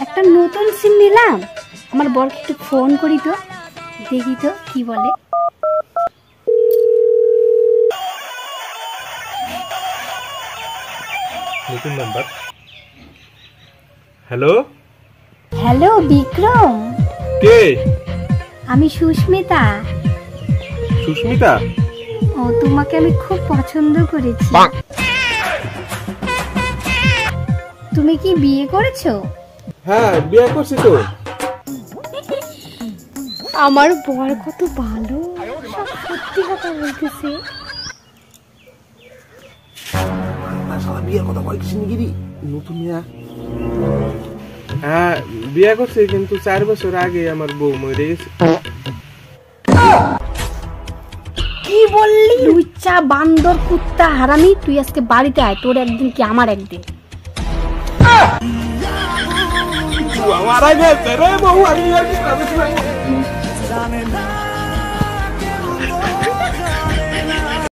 একটা নতুন সিম নিলাম, আমার বরকে একটু ফোন করি তো, দেখি তো কি বলে। নতুন নাম্বার। হ্যালো হ্যালো বিক্রম, কে? আমি সুস্মিতা। সুস্মিতা? ও, তোমাকে আমি খুব পছন্দ করেছি। তুমি কি বিয়ে করেছো? হ্যাঁ, বিয়ে করছি তো। আমার বর কত ভালো, সব সত্যি কথা বলতেছে। বিয়ের কথা কয়েছি নাকি নতুন? হ্যাঁ বিয়ে করছি, কিন্তু 4 বছর আগে আমার বউ মরে গেছে। কি বললি? লুচ্চা বান্দর কুত্তা হারামি, তুই আজকে বাড়িতে আয়, তোর একদিন কি আমার একদিন। আমার আগে বউ